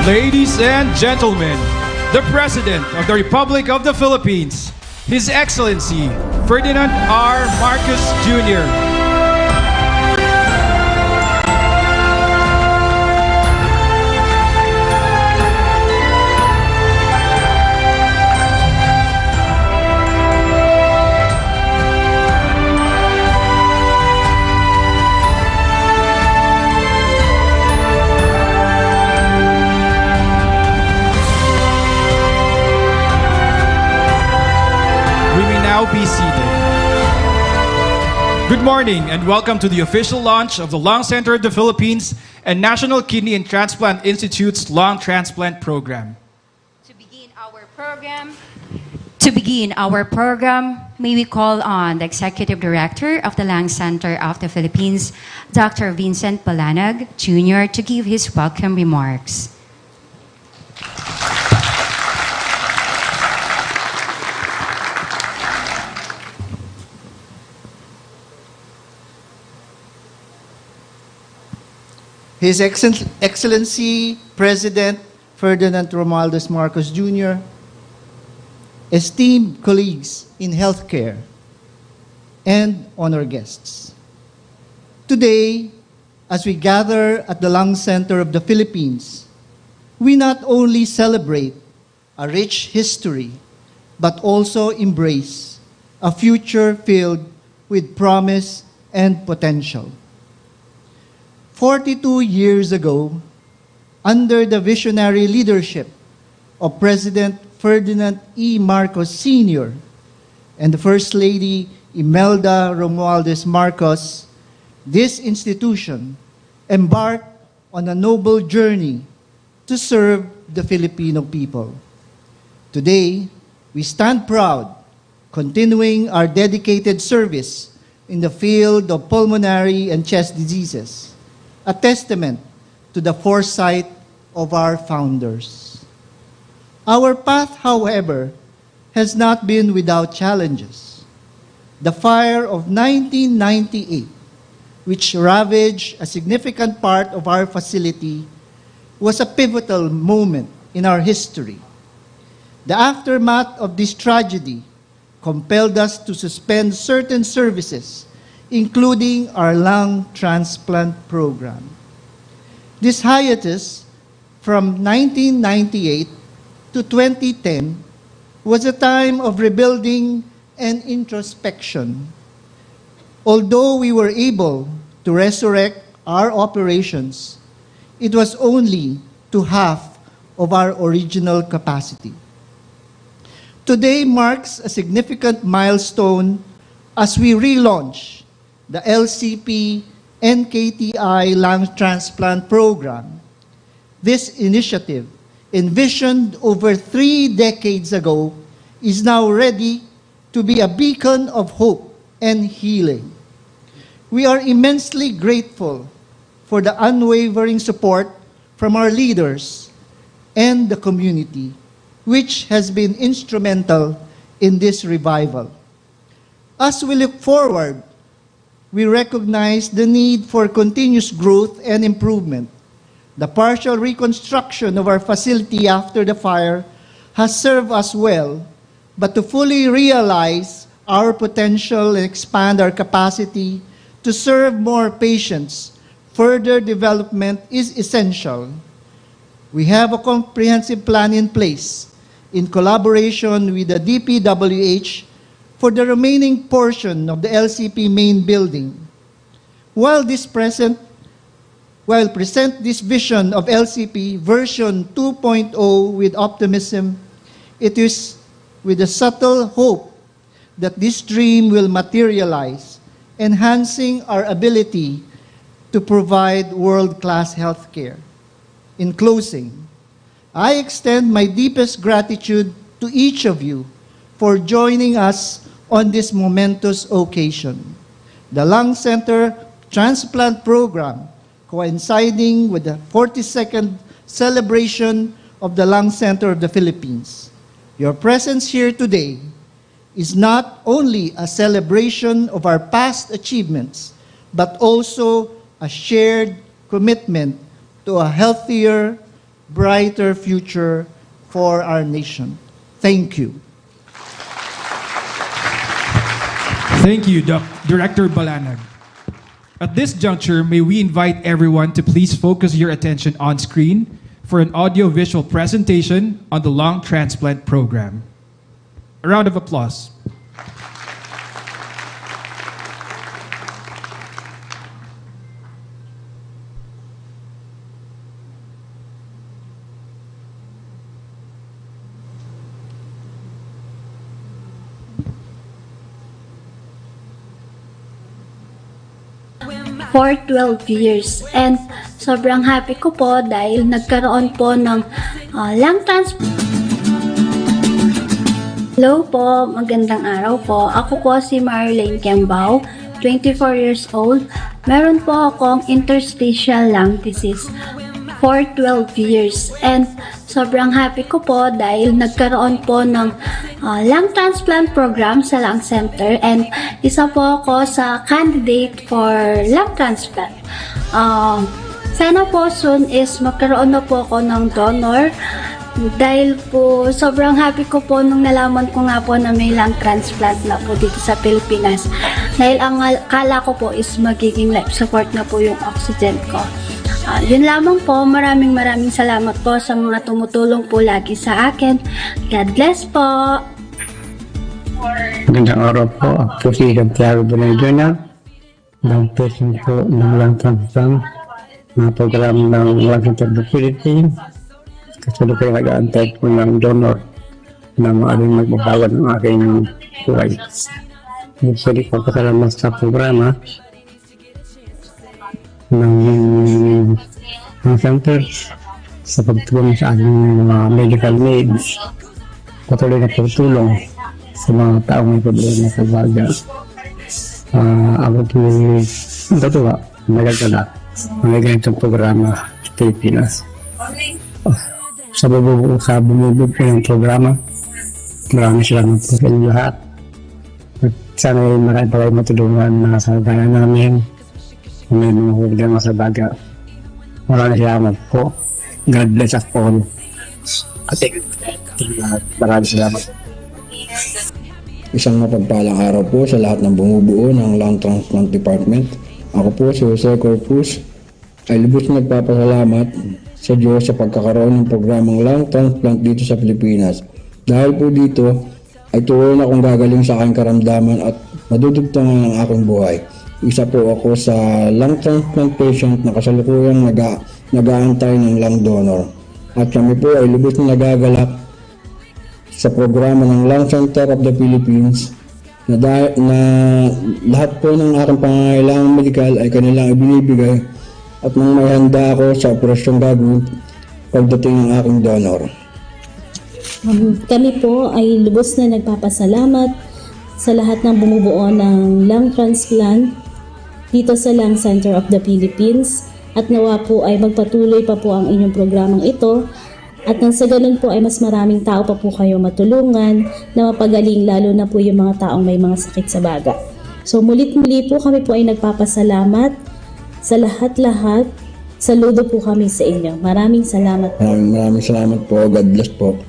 Ladies and gentlemen, the President of the Republic of the Philippines, His Excellency Ferdinand R. Marcos Jr. Now be seated. Good morning and welcome to the official launch of the Lung Center of the Philippines and National Kidney and Transplant Institute's Lung Transplant Program. To begin our program, may we call on the Executive Director of the Lung Center of the Philippines, Dr. Vincent Palanag Jr., to give his welcome remarks. His Excellency President Ferdinand Romualdez Marcos Jr., esteemed colleagues in healthcare, and honored guests. Today, as we gather at the Lung Center of the Philippines, we not only celebrate a rich history, but also embrace a future filled with promise and potential. 42 years ago, under the visionary leadership of President Ferdinand E. Marcos Sr. and the First Lady Imelda Romualdez Marcos, this institution embarked on a noble journey to serve the Filipino people. Today, we stand proud, continuing our dedicated service in the field of pulmonary and chest diseases, a testament to the foresight of our founders. Our path, however, has not been without challenges. The fire of 1998, which ravaged a significant part of our facility, was a pivotal moment in our history. The aftermath of this tragedy compelled us to suspend certain services, including our lung transplant program. This hiatus from 1998 to 2010 was a time of rebuilding and introspection. Although we were able to resurrect our operations, it was only to half of our original capacity. Today marks a significant milestone as we relaunch the LCP-NKTI Lung Transplant Program. This initiative, envisioned over 3 decades ago, is now ready to be a beacon of hope and healing. We are immensely grateful for the unwavering support from our leaders and the community, which has been instrumental in this revival. As we look forward, we recognize the need for continuous growth and improvement. The partial reconstruction of our facility after the fire has served us well, but to fully realize our potential and expand our capacity to serve more patients, further development is essential. We have a comprehensive plan in place in collaboration with the DPWH for the remaining portion of the LCP main building. While present this vision of LCP version 2.0 with optimism, it is with a subtle hope that this dream will materialize, enhancing our ability to provide world-class healthcare. In closing, I extend my deepest gratitude to each of you for joining us on this momentous occasion. The Lung Center Transplant Program, coinciding with the 42nd celebration of the Lung Center of the Philippines. Your presence here today is not only a celebration of our past achievements, but also a shared commitment to a healthier, brighter future for our nation. Thank you. Thank you, Director Balanag. At this juncture, may we invite everyone to please focus your attention on screen for an audio-visual presentation on the Lung Transplant Program. A round of applause. For 12 years. And sobrang happy ko po dahil nagkaroon po ng lung transplant. Hello po, magandang araw po. Ako po si Marlene Kembao, 24 years old. Meron po akong interstitial lung disease for 12 years. And sobrang happy ko po dahil nagkaroon po ng lung transplant program sa lung center, and isa po ako sa candidate for lung transplant. Sana po soon is magkaroon na po ako ng donor dahil po sobrang happy ko po nung nalaman ko nga po na may lung transplant na po dito sa Pilipinas, dahil ang kala ko po is magiging life support na po yung oxygen ko. Yun lamang po. Maraming salamat po sa mga tumutulong po lagi sa akin. God bless po. Magandang araw po. Ako si Santiago Bonay Jr. ng President po ng Lung Transplant Program ng Lung Transplant Philippines. Kasunod kayo nag-aantay po ng donor na maaring magbabawan ng aking buhay. Pwede po kasalamat sa programa ng center sa pagtulong sa aking mga medical needs. Patuloy na pagtulong sa mga taong may problema sa baga. Ako po natuwa, nagagala ng ganitong programa sa Pilipinas. Sa bumubog ko ng programa, maraming salamat po sa inyo lahat. At sana ay marami pa kayo matulungan na sa bayan namin. May mga problema sa baga. Maraming salamat po. God bless us all. At maraming salamat. Isang mapagpalang araw po sa lahat ng bumubuo ng Lung Transplant Department. Ako po si Jose Corpus ay lubos na nagpapasalamat sa Diyos sa pagkakaroon ng programang lung transplant dito sa Pilipinas. Dahil po dito ay tuloy na akong gagaling sa aking karamdaman at madudugtungan ang aking buhay. Isa po ako sa lung transplant patient na kasalukuyang nag-aantay ng lung donor. At kami po ay lubos na nagagalak sa programa ng Lung Center of the Philippines na lahat po ng aking pangangailangan medikal ay kanilang ibinibigay at nang may handa ako sa operasyong gagawin pagdating ng aking donor. Kami po ay lubos na nagpapasalamat sa lahat ng bumubuo ng lung transplant dito sa Lung Center of the Philippines, at nawa po ay magpatuloy pa po ang inyong programang ito, at nang sa ganun po ay mas maraming tao pa po kayo matulungan na mapagaling, lalo na po yung mga taong may mga sakit sa baga. So mulit-muli po kami po ay nagpapasalamat sa lahat-lahat. Saludo po kami sa inyo. Maraming salamat po. Maraming salamat po. God bless po.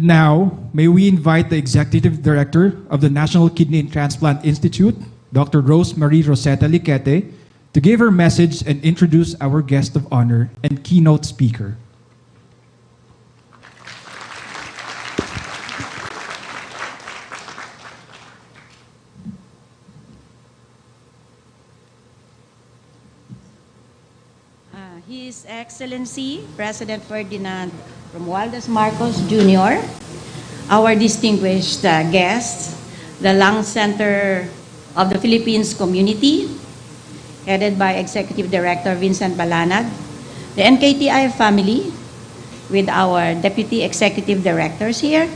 Now, may we invite the Executive Director of the National Kidney and Transplant Institute, Dr. Rose Marie Rosetta Liquete, to give her message and introduce our guest of honor and keynote speaker. His Excellency President Ferdinand Marcos Jr., our distinguished guests, the Lung Center of the Philippines community, headed by Executive Director Vincent Balanag, the NKTI family, with our Deputy Executive Directors here,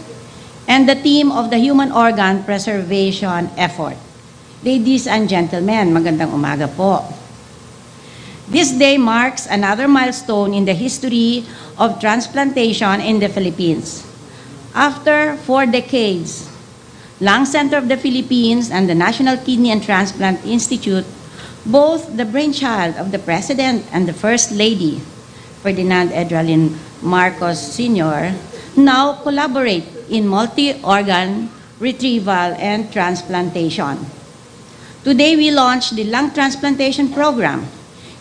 and the team of the Human Organ Preservation Effort. Ladies and gentlemen, magandang umaga po. This day marks another milestone in the history of transplantation in the Philippines. After 4 decades, Lung Center of the Philippines and the National Kidney and Transplant Institute, both the brainchild of the President and the First Lady, Ferdinand E. Marcos Sr., now collaborate in multi-organ retrieval and transplantation. Today, we launched the Lung Transplantation Program,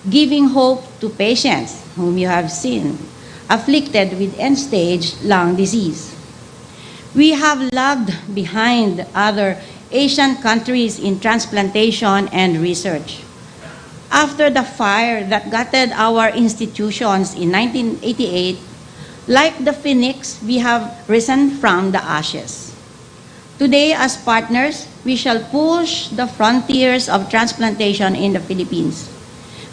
giving hope to patients whom you have seen afflicted with end-stage lung disease. We have lagged behind other Asian countries in transplantation and research. After the fire that gutted our institutions in 1988, like the phoenix, we have risen from the ashes. Today, as partners, we shall push the frontiers of transplantation in the Philippines.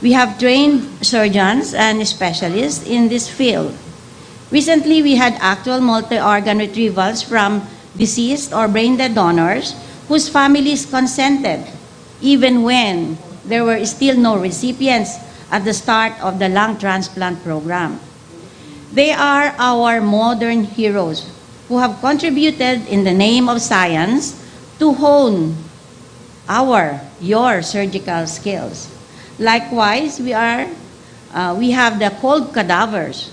We have trained surgeons and specialists in this field. Recently, we had actual multi-organ retrievals from deceased or brain-dead donors whose families consented, even when there were still no recipients at the start of the lung transplant program. They are our modern heroes who have contributed in the name of science to hone your surgical skills. Likewise, we have the cold cadavers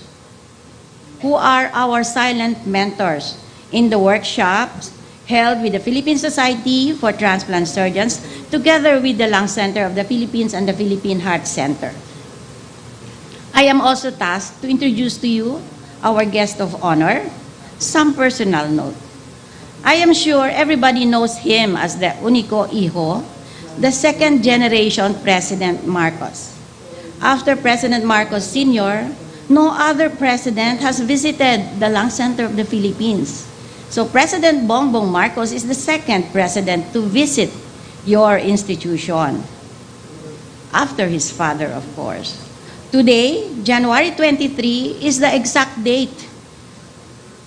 who are our silent mentors in the workshops held with the Philippine Society for Transplant Surgeons together with the Lung Center of the Philippines and the Philippine Heart Center. I am also tasked to introduce to you our guest of honor. Some personal note. I am sure everybody knows him as the Unico Hijo, the second generation President Marcos. After President Marcos Sr., no other president has visited the Lung Center of the Philippines. So President Bongbong Marcos is the second president to visit your institution, after his father, of course. Today, January 23, is the exact day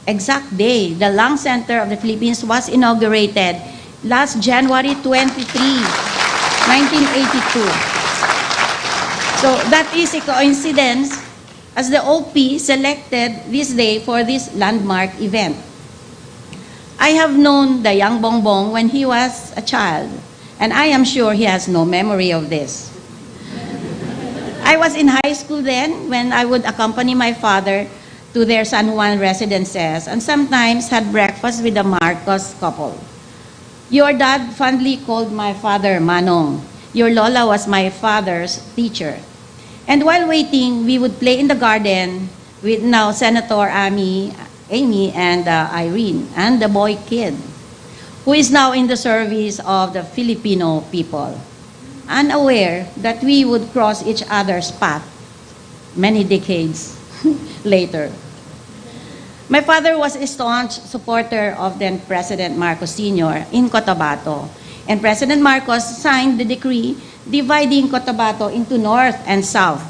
the Lung Center of the Philippines was inaugurated last January 23, 1982. So that is a coincidence as the OP selected this day for this landmark event. I have known the young Bongbong when he was a child, and I am sure he has no memory of this. I was in high school then when I would accompany my father to their San Juan residences and sometimes had breakfast with the Marcos couple. Your dad fondly called my father Manong. Your Lola was my father's teacher. And while waiting, we would play in the garden with now Senator Amy and Irene, and the boy kid, who is now in the service of the Filipino people, unaware that we would cross each other's path many decades later. My father was a staunch supporter of then President Marcos Sr. in Cotabato, and President Marcos signed the decree dividing Cotabato into North and South.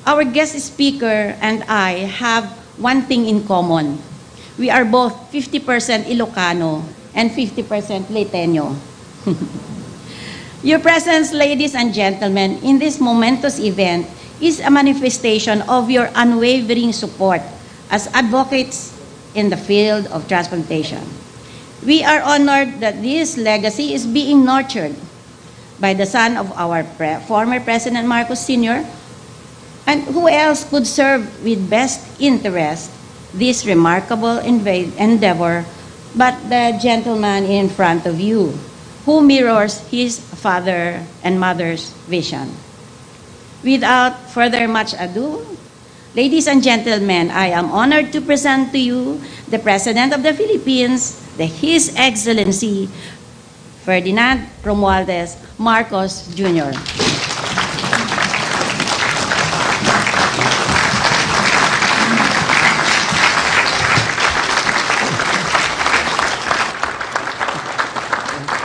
Our guest speaker and I have one thing in common. We are both 50% Ilocano and 50% Leiteño. Your presence, ladies and gentlemen, in this momentous event is a manifestation of your unwavering support as advocates in the field of transplantation. We are honored that this legacy is being nurtured by the son of our former President Marcos Sr., and who else could serve with best interest this remarkable endeavor but the gentleman in front of you, who mirrors his father and mother's vision. Without further much ado, ladies and gentlemen, I am honored to present to you the President of the Philippines, His Excellency Ferdinand Romualdez Marcos Jr.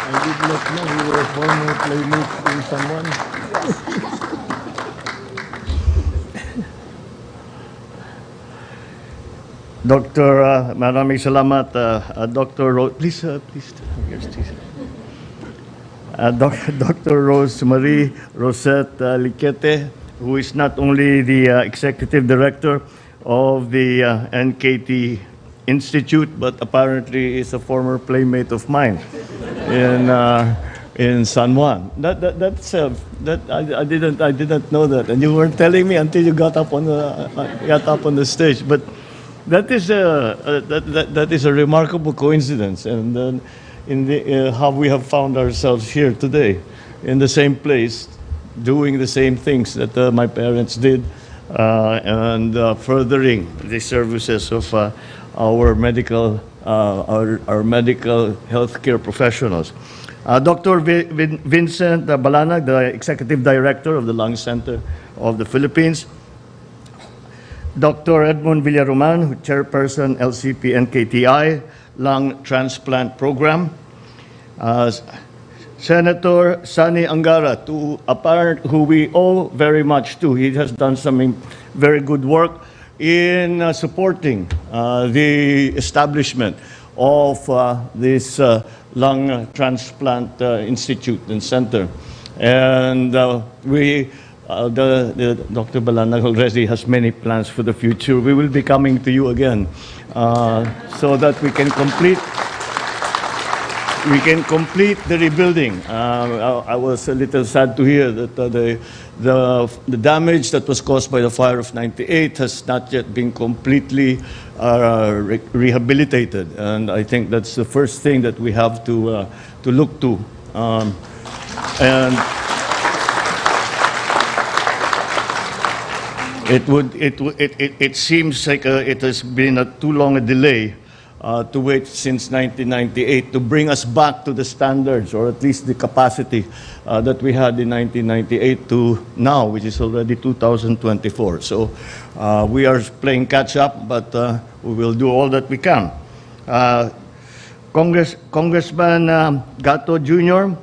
I did not know you were a former playmate in someone. Dr. Maraming salamat, Dr. Please. Dr. Rosemary Rosette Liquete, who is not only the Executive Director of the NKTI Institute, but apparently is a former playmate of mine in San Juan. I didn't know that, and you weren't telling me until you got up on the stage. But that is a remarkable coincidence, and how we have found ourselves here today, in the same place, doing the same things that my parents did, and furthering the services of our medical healthcare professionals. Dr. Vincent Balanag, the Executive Director of the Lung Center of the Philippines. Dr. Edmond Villaroman, Chairperson, LCP-NKTI, Lung Transplant Program. Senator Sani Angara, who we owe very much to. He has done some very good work in supporting the establishment of this Lung Transplant Institute and Center. And Dr. Balanag already has many plans for the future. We will be coming to you again so that we can complete the rebuilding. I was a little sad to hear that the damage that was caused by the fire of '98 has not yet been completely rehabilitated, and I think that's the first thing that we have to look to. And it seems like it has been too long a delay to wait since 1998 to bring us back to the standards, or at least the capacity that we had in 1998 to now, which is already 2024. So we are playing catch up, but we will do all that we can. Congressman Gato Jr.,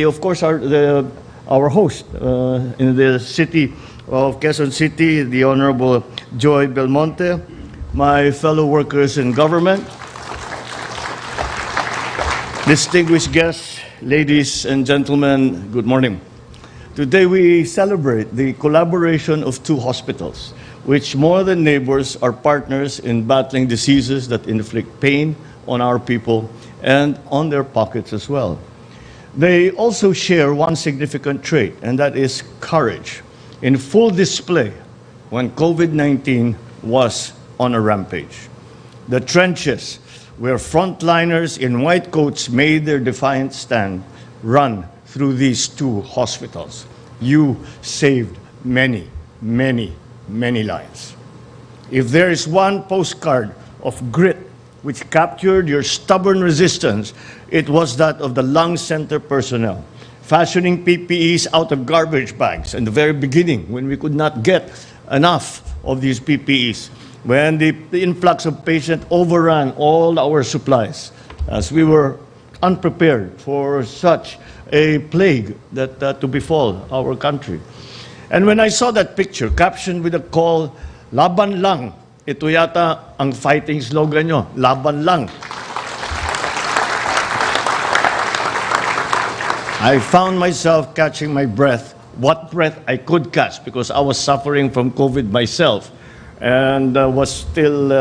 of course, our host in the city of Quezon City, the Honorable Joy Belmonte, my fellow workers in government, distinguished guests, ladies and gentlemen, good morning. Today we celebrate the collaboration of two hospitals, which more than neighbors are partners in battling diseases that inflict pain on our people and on their pockets as well. They also share one significant trait, and that is courage, in full display when COVID-19 was on a rampage. The trenches, where frontliners in white coats made their defiant stand, run through these two hospitals. You saved many, many, many lives. If there is one postcard of grit which captured your stubborn resistance, it was that of the Lung Center personnel, fashioning PPEs out of garbage bags in the very beginning when we could not get enough of these PPEs, when the influx of patients overran all our supplies, as we were unprepared for such a plague that to befall our country. And when I saw that picture captioned with a call, "Laban lang," ito yata ang fighting slogan nyo, "Laban lang." I found myself catching my breath, what breath I could catch, because I was suffering from COVID myself and was still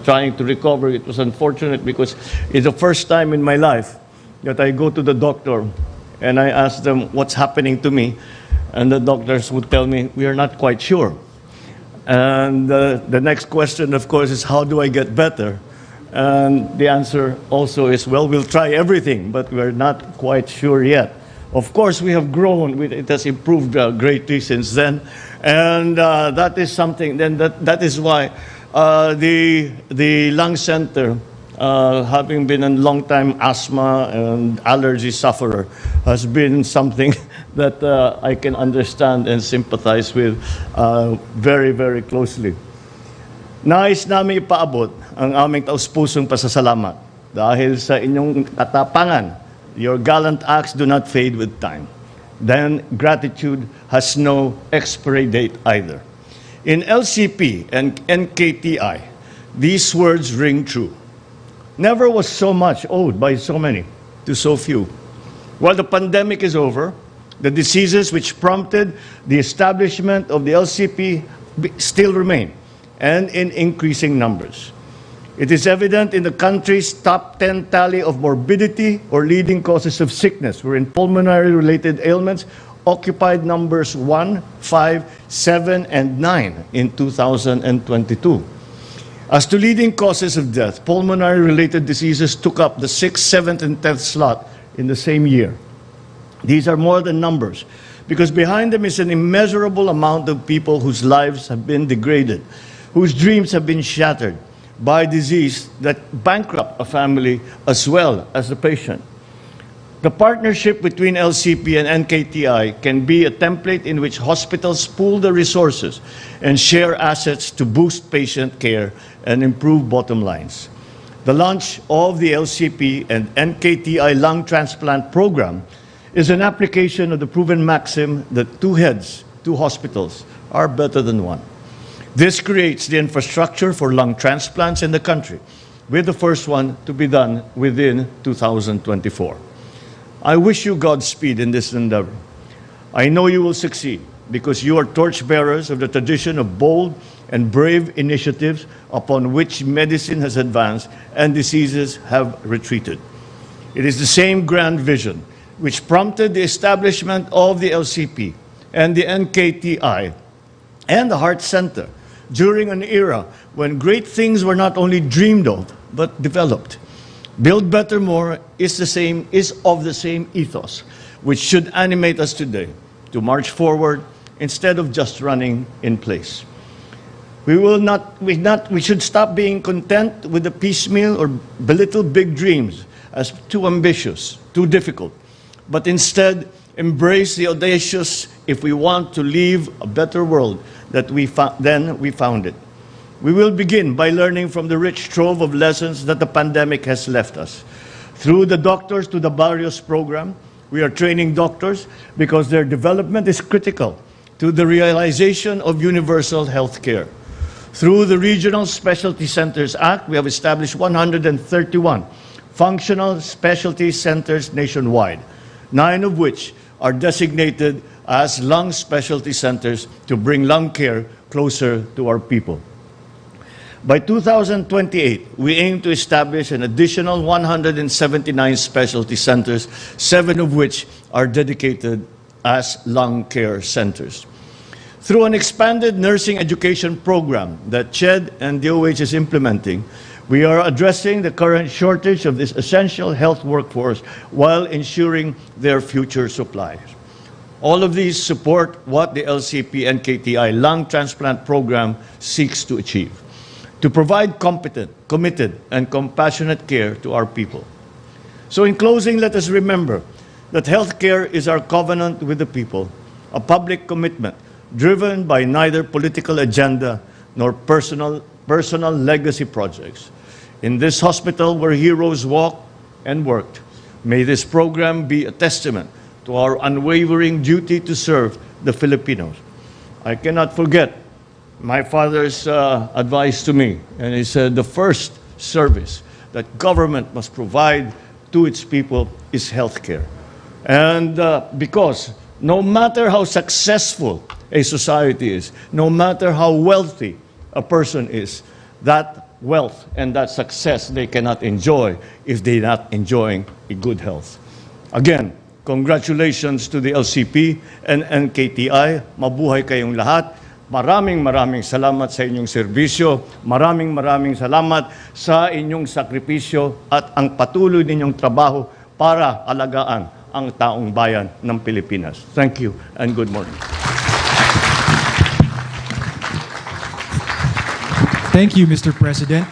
trying to recover. It was unfortunate because it's the first time in my life that I go to the doctor and I ask them what's happening to me, and the doctors would tell me, "We are not quite sure." And the next question, of course, is how do I get better? And the answer also is, well, we'll try everything, but we're not quite sure yet. Of course, we have grown. It has improved greatly since then. And that is something, then that is why the Lung Center, having been a long-time asthma and allergy sufferer, has been something that I can understand and sympathize with very, very closely. Nais namin ipaabot ang aming taus-pusong pasasalamat dahil sa inyong katapangan. Your gallant acts do not fade with time. Then gratitude has no expiry date either. In LCP and NKTI, these words ring true. Never was so much owed by so many to so few. While the pandemic is over, the diseases which prompted the establishment of the LCP still remain, and in increasing numbers. It is evident in the country's top 10 tally of morbidity or leading causes of sickness, wherein pulmonary-related ailments occupied numbers 1, 5, 7, and 9 in 2022. As to leading causes of death, pulmonary-related diseases took up the 6th, 7th, and 10th slot in the same year. These are more than numbers, because behind them is an immeasurable amount of people whose lives have been degraded, whose dreams have been shattered by disease that bankrupt a family as well as the patient. The partnership between LCP and NKTI can be a template in which hospitals pool their resources and share assets to boost patient care and improve bottom lines. The launch of the LCP and NKTI Lung Transplant Program is an application of the proven maxim that two heads, two hospitals, are better than one. This creates the infrastructure for lung transplants in the country, with the first one to be done within 2024. I wish you Godspeed in this endeavor. I know you will succeed because you are torchbearers of the tradition of bold and brave initiatives upon which medicine has advanced and diseases have retreated. It is the same grand vision which prompted the establishment of the LCP and the NKTI and the Heart Center during an era when great things were not only dreamed of, but developed. Build Better More is of the same ethos, which should animate us today to march forward instead of just running in place. We should stop being content with the piecemeal or belittle big dreams as too ambitious, too difficult, but instead embrace the audacious if we want to leave a better world than we found it. We will begin by learning from the rich trove of lessons that the pandemic has left us. Through the Doctors to the Barrios program, we are training doctors because their development is critical to the realization of universal health care. Through the Regional Specialty Centers Act, we have established 131 functional specialty centers nationwide, 9 of which are designated as lung specialty centers to bring lung care closer to our people. By 2028, we aim to establish an additional 179 specialty centers, 7 of which are dedicated as lung care centers. Through an expanded nursing education program that CHED and DOH is implementing, we are addressing the current shortage of this essential health workforce while ensuring their future supply. All of these support what the LCP-NKTI Lung Transplant Program seeks to achieve: to provide competent, committed, and compassionate care to our people. So in closing, let us remember that healthcare is our covenant with the people, a public commitment driven by neither political agenda nor personal legacy projects. In this hospital where heroes walked and worked, may this program be a testament to our unwavering duty to serve the Filipinos. I cannot forget my father's advice to me, and he said the first service that government must provide to its people is healthcare. And because no matter how successful a society is, no matter how wealthy a person is, that wealth and that success they cannot enjoy if they're not enjoying a good health. Again, congratulations to the LCP and NKTI. Mabuhay kayong lahat. Maraming salamat sa inyong serbisyo. Maraming salamat sa inyong sakripisyo at ang patuloy ninyong trabaho para alagaan ang taong bayan ng Pilipinas. Thank you and good morning. Thank you, Mr. President.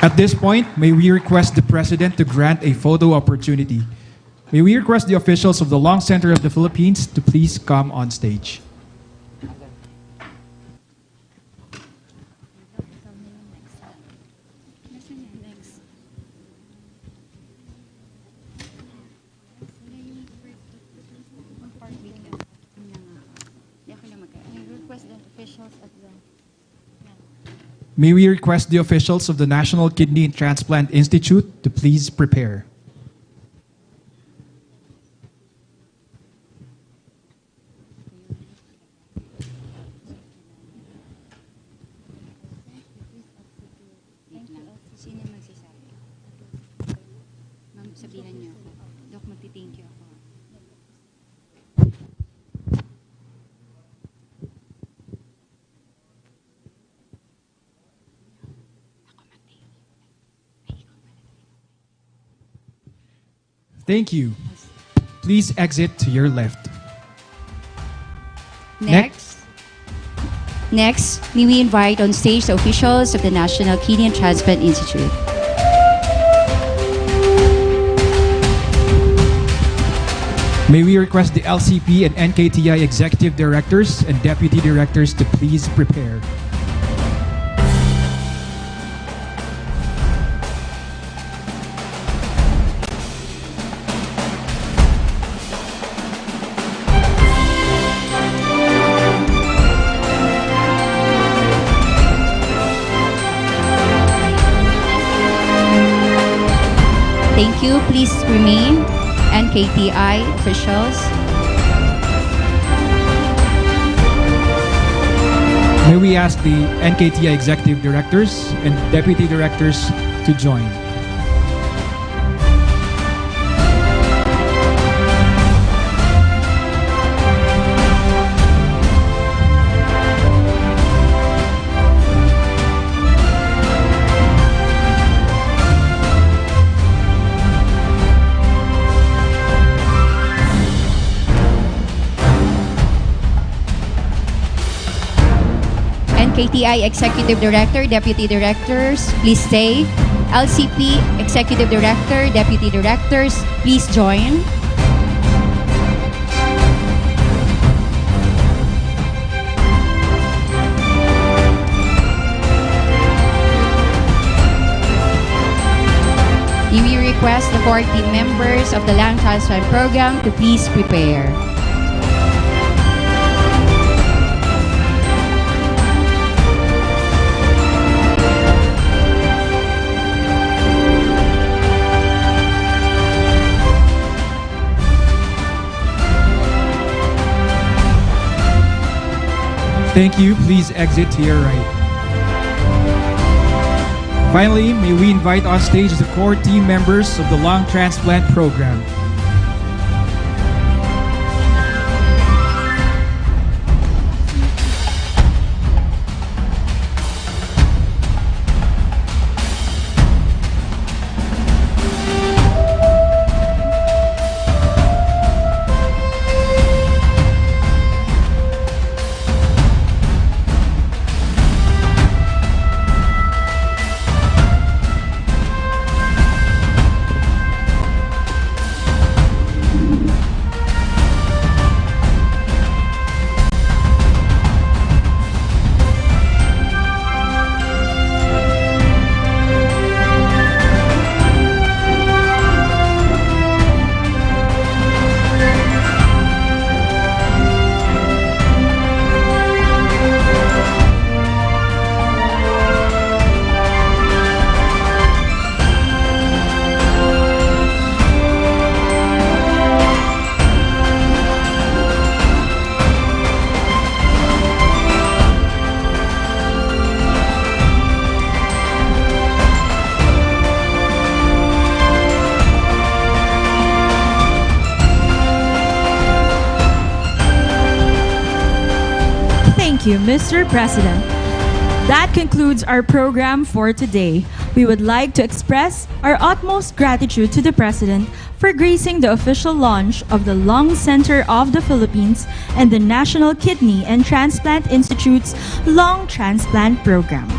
At this point, may we request the President to grant a photo opportunity. May we request the officials of the Lung Center of the Philippines to please come on stage. May we request the officials of the National Kidney Transplant Institute to please prepare. Sino magsasabi? Ma'am, sabihan niyo ako. Dok, magti-thank you ako. Thank you. Please exit to your left. Next, may we invite on stage the officials of the National Kidney and Transplant Institute. May we request the LCP and NKTI executive directors and deputy directors to please prepare. Thank you. Please remain. NKTI officials. May we ask the NKTI executive directors and deputy directors to join. NKTI Executive Director, Deputy Directors, please stay. LCP Executive Director, Deputy Directors, please join. We request the core team members of the Lung Transplant Program to please prepare. Thank you. Please exit to your right. Finally, may we invite on stage the core team members of the Lung Transplant Program. Thank you, Mr. President. That concludes our program for today. We would like to express our utmost gratitude to the President for gracing the official launch of the Lung Center of the Philippines and the National Kidney and Transplant Institute's Lung Transplant Program.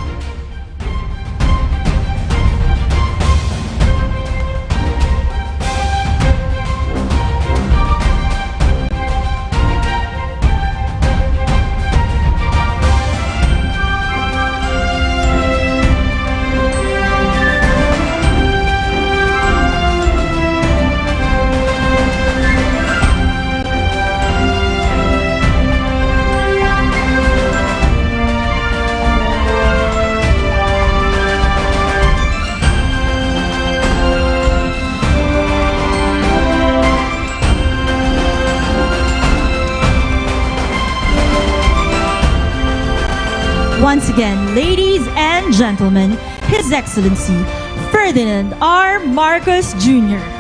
Once again, ladies and gentlemen, His Excellency Ferdinand R. Marcos Jr.